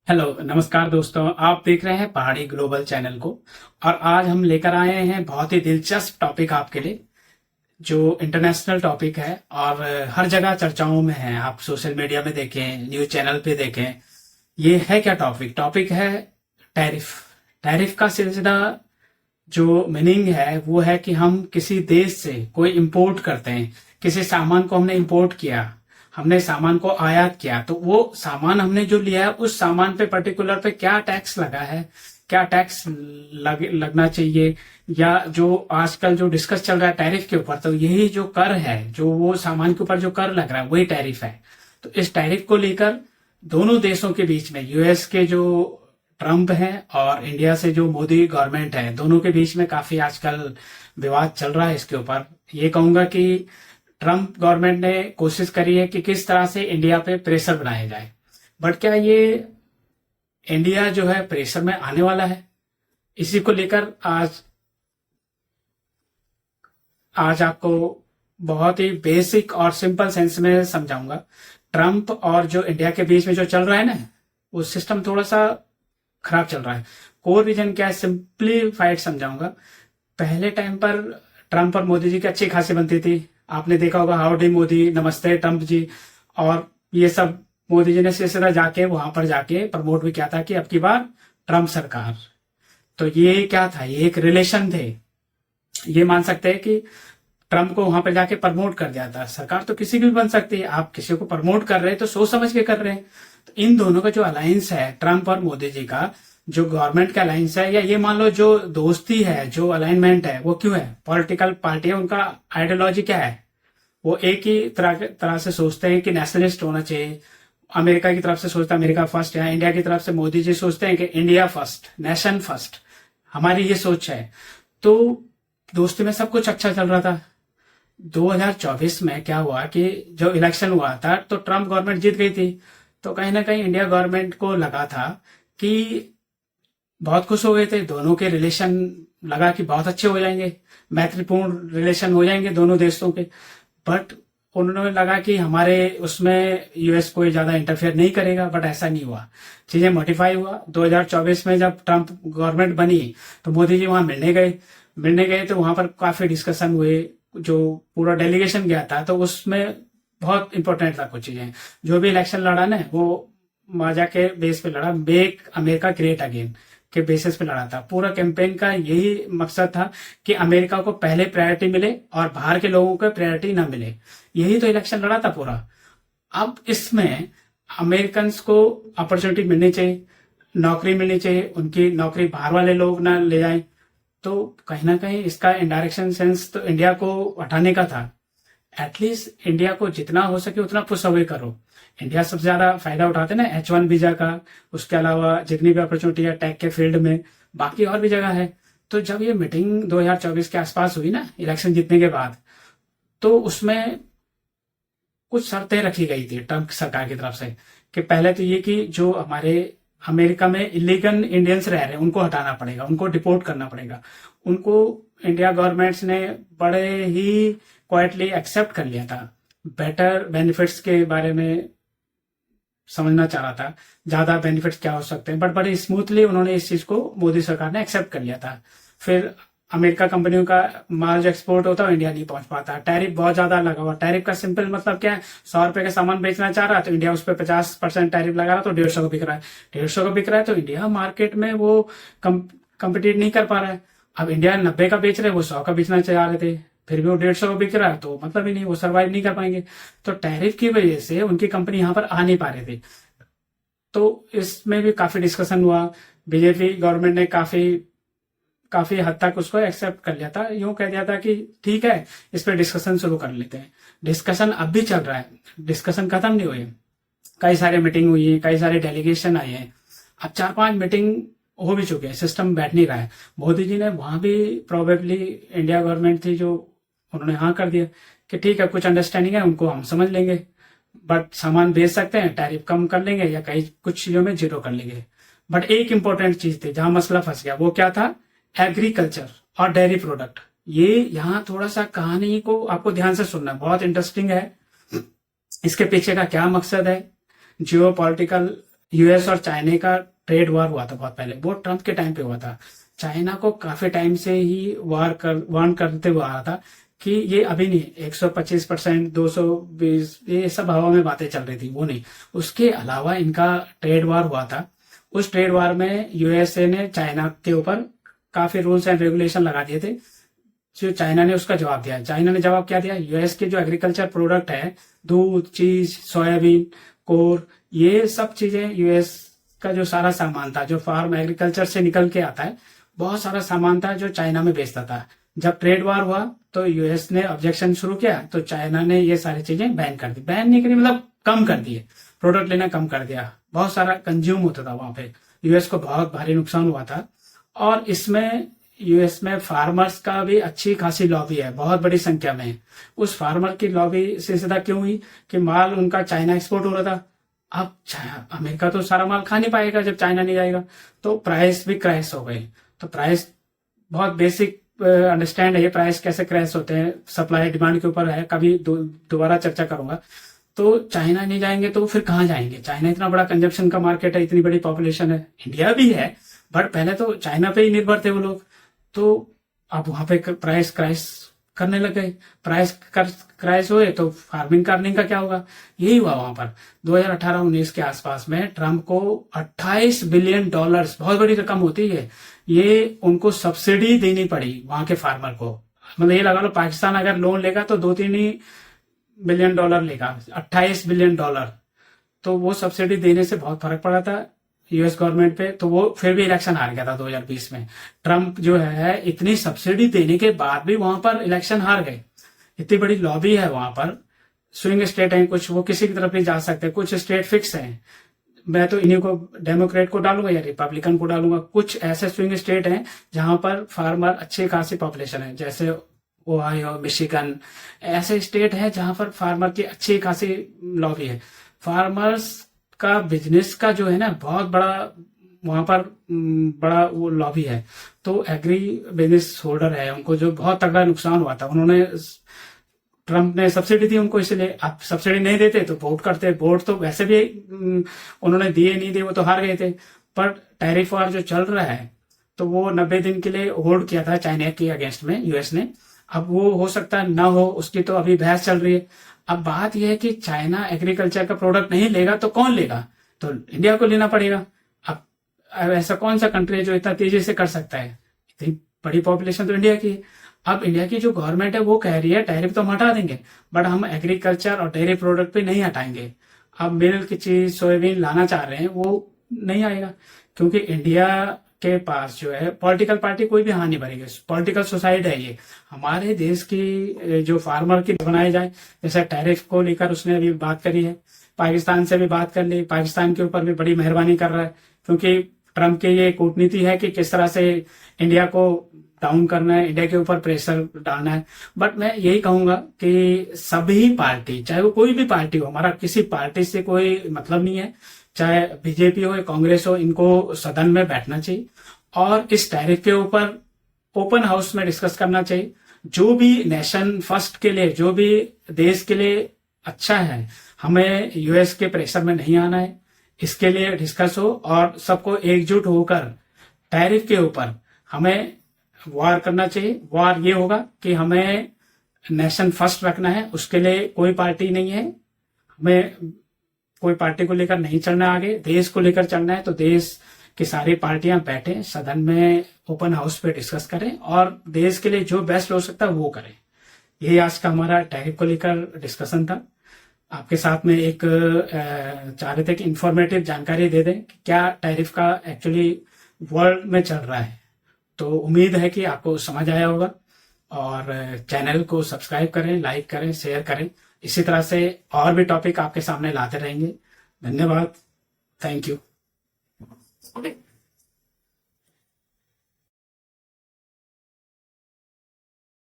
Hello नमस्कार दोस्तों, आप देख रहे हैं पहाड़ी ग्लोबल चैनल को। और आज हम लेकर आए हैं बहुत ही दिलचस्प टॉपिक आपके लिए, जो इंटरनेशनल टॉपिक है और हर जगह चर्चाओं में है। आप सोशल मीडिया में देखें, न्यूज चैनल पे देखें। ये है क्या टॉपिक? टॉपिक है टैरिफ। टैरिफ का सिलसिला जो मीनिंग है वो है कि हम किसी देश से कोई इंपोर्ट करते हैं, किसी सामान को हमने इंपोर्ट किया, हमने सामान को आयात किया, तो वो सामान हमने जो लिया है उस सामान पे पर्टिकुलर पे क्या टैक्स लगा है, क्या टैक्स लगना चाहिए, या जो आजकल जो डिस्कस चल रहा है टैरिफ के ऊपर, तो यही जो कर है, जो वो सामान के ऊपर जो कर लग रहा है वही टैरिफ है। तो इस टैरिफ को लेकर दोनों देशों के बीच में, यूएस के जो ट्रम्प हैं और इंडिया से जो मोदी गवर्नमेंट है, दोनों के बीच में काफी आजकल विवाद चल रहा है इसके ऊपर। ये कहूंगा कि ट्रम्प गवर्नमेंट ने कोशिश करी है कि किस तरह से इंडिया पे प्रेशर बनाया जाए, बट क्या ये इंडिया जो है प्रेशर में आने वाला है? इसी को लेकर आज आज आपको बहुत ही बेसिक और सिंपल सेंस में समझाऊंगा। ट्रम्प और जो इंडिया के बीच में जो चल रहा है ना, वो सिस्टम थोड़ा सा खराब चल रहा है। कोर रीजन क्या है, सिंप्लीफाइड समझाऊंगा। पहले टाइम पर ट्रम्प और मोदी जी की अच्छी खासी बनती थी। आपने देखा होगा हाउडी मोदी, नमस्ते ट्रम्प जी, और ये सब मोदी जी ने सिलसिला जाके वहां पर जाके प्रमोट भी किया था कि अब की बार ट्रम्प सरकार। तो ये क्या था, ये एक रिलेशन थे। ये मान सकते हैं कि ट्रम्प को वहां पर जाके प्रमोट कर दिया था। सरकार तो किसी की भी बन सकती है, आप किसी को प्रमोट कर रहे हैं तो सोच समझ के कर रहे हैं। तो इन दोनों का जो अलायंस है, ट्रम्प और मोदी जी का जो गवर्नमेंट का अलायंस है, या ये मान लो जो दोस्ती है, जो अलाइनमेंट है, वो क्यों है? पॉलिटिकल पार्टी है, उनका आइडियोलॉजी क्या है? वो एक ही तरह से सोचते हैं कि नेशनलिस्ट होना चाहिए। अमेरिका की तरफ से सोचता है अमेरिका फर्स्ट, या इंडिया की तरफ से मोदी जी सोचते हैं कि इंडिया फर्स्ट, नेशन फर्स्ट। हमारी ये सोच है। तो दोस्ती में सब कुछ अच्छा चल रहा था। 2024 में क्या हुआ कि जो इलेक्शन हुआ था तो ट्रम्प गवर्नमेंट जीत गई थी। तो कहीं ना कहीं इंडिया गवर्नमेंट को लगा था कि बहुत खुश हो गए थे, दोनों के रिलेशन लगा कि बहुत अच्छे हो जाएंगे, मैत्रीपूर्ण रिलेशन हो जाएंगे दोनों देशों के। बट उन्होंने लगा कि हमारे उसमें यूएस कोई ज्यादा इंटरफेयर नहीं करेगा, बट ऐसा नहीं हुआ। चीजें मॉडिफाई हुआ। 2024 में जब ट्रम्प गवर्नमेंट बनी तो मोदी जी वहां मिलने गए तो वहां पर काफी डिस्कशन हुए। जो पूरा डेलीगेशन गया था तो उसमें बहुत इंपॉर्टेंट था कुछ चीजें। जो भी इलेक्शन लड़ा ना, वो माजा के बेस पे लड़ा, मेक अमेरिका ग्रेट अगेन के बेसिस पे लड़ा था। पूरा कैंपेन का यही मकसद था कि अमेरिका को पहले प्रायोरिटी मिले और बाहर के लोगों को प्रायोरिटी ना मिले। यही तो इलेक्शन लड़ा था पूरा। अब इसमें अमेरिकन को अपॉर्चुनिटी मिलनी चाहिए, नौकरी मिलनी चाहिए, उनकी नौकरी बाहर वाले लोग ना ले जाएं। तो कहीं ना कहीं इसका इनडायरेक्शन सेंस तो इंडिया को हटाने का था। एटलीस्ट इंडिया को जितना हो सके उतना पुश अवे करो। इंडिया सबसे ज्यादा फायदा उठाते ना H1 वीजा का, उसके अलावा जितनी भी अपॉर्चुनिटी है टेक के फील्ड में, बाकी और भी जगह है। तो जब ये मीटिंग 2024 के आसपास हुई ना, इलेक्शन जीतने के बाद, तो उसमें कुछ शर्तें रखी गई थी ट्रम्प सरकार की तरफ से। कि पहले तो ये कि जो हमारे अमेरिका में इलीगल इंडियंस रह रहे हैं उनको हटाना पड़ेगा, उनको डिपोर्ट करना पड़ेगा। उनको इंडिया गवर्नमेंट्स ने बड़े ही क्वाइटली एक्सेप्ट कर लिया था। बेटर बेनिफिट्स के बारे में समझना चाह रहा था, ज्यादा बेनिफिट्स क्या हो सकते हैं, बट बड़े स्मूथली उन्होंने इस चीज को मोदी सरकार ने एक्सेप्ट कर लिया था। फिर अमेरिका कंपनियों का माल जो एक्सपोर्ट होता है इंडिया नहीं पहुंच पाता। टैरिफ बहुत ज्यादा लगा हुआ। टैरिफ का सिंपल मतलब क्या है, 100 रुपए का सामान बेचना चाह रहा है तो इंडिया उस पर 50% टैरिफ लगा रहा, तो 150 का बिक रहा है। 150 का बिक रहा है तो इंडिया मार्केट में वो कम्पिटिट नहीं कर पा रहा है। अब इंडिया 90 का बेच रहे, वो 100 का बेचना चाह रहे थे, फिर भी वो 150 का बिक रहा है, तो मतलब ही नहीं, वो सर्वाइव नहीं कर पाएंगे। तो टैरिफ की वजह से उनकी कंपनी यहाँ पर आ नहीं पा रही थी। तो इसमें भी काफी डिस्कशन हुआ। बीजेपी गवर्नमेंट ने काफी काफी हद तक उसको एक्सेप्ट कर लिया था। यूं कह दिया था कि ठीक है, इस पर डिस्कशन शुरू कर लेते हैं। डिस्कशन अब भी चल रहा है, डिस्कशन खत्म नहीं हुई। कई सारे मीटिंग हुई है, कई सारे डेलीगेशन आए हैं। अब 4-5 मीटिंग हो भी चुके हैं, सिस्टम बैठ नहीं रहा है। मोदी जी ने वहां भी प्रोबेबली, इंडिया गवर्नमेंट थी जो, उन्होंने हाँ कर दिया कि ठीक है, कुछ अंडरस्टैंडिंग है, उनको हम समझ लेंगे, बट सामान बेच सकते हैं, टैरिफ कम कर लेंगे या कई कुछ चीजों में जीरो कर लेंगे। बट एक इंपॉर्टेंट चीज थी जहां मसला फंस गया, वो क्या था? एग्रीकल्चर और डेयरी प्रोडक्ट। ये यहाँ थोड़ा सा कहानी को आपको ध्यान से सुनना, बहुत इंटरेस्टिंग है। इसके पीछे का क्या मकसद है, जियो पॉलिटिकल यूएस और चाइना का ट्रेड वॉर हुआ था बहुत पहले, वो ट्रम्प के टाइम पे हुआ था। चाइना को काफी टाइम से ही वार्न करते हुआ आ रहा था कि ये अभी नहीं, 125%, 220, ये सब हवा में बातें चल रही थी, वो नहीं। उसके अलावा इनका ट्रेड वॉर हुआ था। उस ट्रेड वॉर में यूएसए ने चाइना के ऊपर काफी रूल्स एंड रेगुलेशन लगा दिए थे, जो चाइना ने उसका जवाब दिया। चाइना ने जवाब क्या दिया? यूएस के जो एग्रीकल्चर प्रोडक्ट है, दूध, चीज, सोयाबीन, कोर, ये सब चीजें, यूएस का जो सारा सामान था, जो फार्म एग्रीकल्चर से निकल के आता है, बहुत सारा सामान था जो चाइना में बेचता था। जब ट्रेड वार हुआ तो यूएस ने ऑब्जेक्शन शुरू किया, तो चाइना ने ये सारी चीजें बैन कर दी। बैन नहीं करी, मतलब कम कर दिए, प्रोडक्ट लेना कम कर दिया। बहुत सारा कंज्यूम होता था वहां पे, यूएस को बहुत भारी नुकसान हुआ था। और इसमें यूएस में फार्मर्स का भी अच्छी खासी लॉबी है, बहुत बड़ी संख्या में। उस फार्मर की लॉबी सिलसिला क्यों हुई कि माल उनका चाइना एक्सपोर्ट हो रहा था। अब अमेरिका तो सारा माल खा नहीं पाएगा जब चाइना नहीं जाएगा, तो प्राइस भी क्रैश हो गए। तो प्राइस बहुत बेसिक अंडरस्टैंड है, ये प्राइस कैसे क्रैश होते हैं, सप्लाई डिमांड के ऊपर है, कभी दोबारा चर्चा करूंगा। तो चाइना नहीं जाएंगे तो फिर कहाँ जाएंगे? चाइना इतना बड़ा कंजप्शन का मार्केट है, इतनी बड़ी पॉपुलेशन है, इंडिया भी है, बट पहले तो चाइना पे ही निर्भर थे वो लोग। तो अब वहां पे प्राइस क्राइस करने लग गए। प्राइस क्राइस हुए तो फार्मिंग अर्निंग का क्या होगा? यही हुआ वहां पर 2018-19 के आसपास में ट्रम्प को $28 बिलियन, बहुत बड़ी रकम होती है, ये उनको सब्सिडी देनी पड़ी वहां के फार्मर को। मतलब ये लगा लो, पाकिस्तान अगर लोन लेगा तो $2-3 बिलियन लेगा, $28 बिलियन। तो वो सब्सिडी देने से बहुत फर्क पड़ा था यूएस गवर्नमेंट पे, तो वो फिर भी इलेक्शन हार गया था 2020 में। ट्रम्प जो है इतनी सब्सिडी देने के बाद भी वहां पर इलेक्शन हार गए। इतनी बड़ी लॉबी है वहां पर, स्विंग स्टेट है कुछ, वो किसी की तरफ भी जा सकते हैं, कुछ स्टेट फिक्स हैं। मैं तो इन्हीं को, डेमोक्रेट को डालूंगा या रिपब्लिकन को डालूंगा। कुछ ऐसे स्विंग स्टेट हैं जहां पर फार्मर अच्छी खासी पॉपुलेशन है, जैसे ओहायो, मिशिगन, ऐसे स्टेट है जहां पर फार्मर की अच्छी खासी लॉबी है। फार्मर्स का बिजनेस का जो है ना, बहुत बड़ा वहां पर बड़ा वो लॉबी है। तो एग्री बिजनेस होल्डर है, उनको जो बहुत तगड़ा नुकसान हुआ था, उन्होंने, ट्रम्प ने सब्सिडी दी उनको, इसलिए आप सब्सिडी नहीं देते तो वोट करते। वोट तो वैसे भी उन्होंने दिए नहीं दिए, वो तो हार गए थे। पर टैरिफ वार जो चल रहा है, तो वो 90 दिन के लिए होल्ड किया था चाइना के अगेंस्ट में यूएस ने। अब वो हो सकता है ना हो, उसकी तो अभी बहस चल रही है। अब बात यह है कि चाइना एग्रीकल्चर का प्रोडक्ट नहीं लेगा तो कौन लेगा? तो इंडिया को लेना पड़ेगा। अब ऐसा कौन सा कंट्री है जो इतना तेजी से कर सकता है? इतनी बड़ी पॉपुलेशन तो इंडिया की है। अब इंडिया की जो गवर्नमेंट है वो कह रही है टैरिफ तो हम हटा देंगे, बट हम एग्रीकल्चर और डेयरी प्रोडक्ट पे नहीं हटाएंगे। अब मिल्क, चीज, सोयाबीन लाना चाह रहे हैं, वो नहीं आएगा, क्योंकि इंडिया के पास जो है पॉलिटिकल पार्टी कोई भी हाथ नहीं भरेगी। पॉलिटिकल सुसाइड है ये। हमारे देश की जो फार्मर की बनाई जाए, जैसे टैरिफ को लेकर उसने अभी बात करी है, पाकिस्तान से भी बात कर ली, पाकिस्तान के ऊपर भी बड़ी मेहरबानी कर रहा है, क्योंकि ट्रम्प की ये कूटनीति है कि किस तरह से इंडिया को डाउन करना है, इंडिया के ऊपर प्रेशर डालना है। बट मैं यही कहूंगा कि सभी पार्टी, चाहे वो कोई भी पार्टी हो, हमारा किसी पार्टी से कोई मतलब नहीं है, चाहे बीजेपी हो या कांग्रेस हो, इनको सदन में बैठना चाहिए और इस टैरिफ के ऊपर ओपन हाउस में डिस्कस करना चाहिए। जो भी नेशन फर्स्ट के लिए, जो भी देश के लिए अच्छा है, हमें यूएस के प्रेशर में नहीं आना है, इसके लिए डिस्कस हो और सबको एकजुट होकर टैरिफ के ऊपर हमें वार करना चाहिए। वार ये होगा कि हमें नेशन फर्स्ट रखना है, उसके लिए कोई पार्टी नहीं है, हमें कोई पार्टी को लेकर नहीं चलना, आगे देश को लेकर चलना है। तो देश की सारी पार्टियां बैठे सदन में, ओपन हाउस पे डिस्कस करें और देश के लिए जो बेस्ट हो सकता है वो करें। यही आज का हमारा टैरिफ को लेकर डिस्कशन था। आपके साथ में एक चाह रहे थे कि इंफॉर्मेटिव जानकारी दे दें कि क्या टैरिफ का एक्चुअली वर्ल्ड में चल रहा है। तो उम्मीद है कि आपको समझ आया होगा और चैनल को सब्सक्राइब करें, लाइक करें, शेयर करें। इसी तरह से और भी टॉपिक आपके सामने लाते रहेंगे। धन्यवाद। Thank you.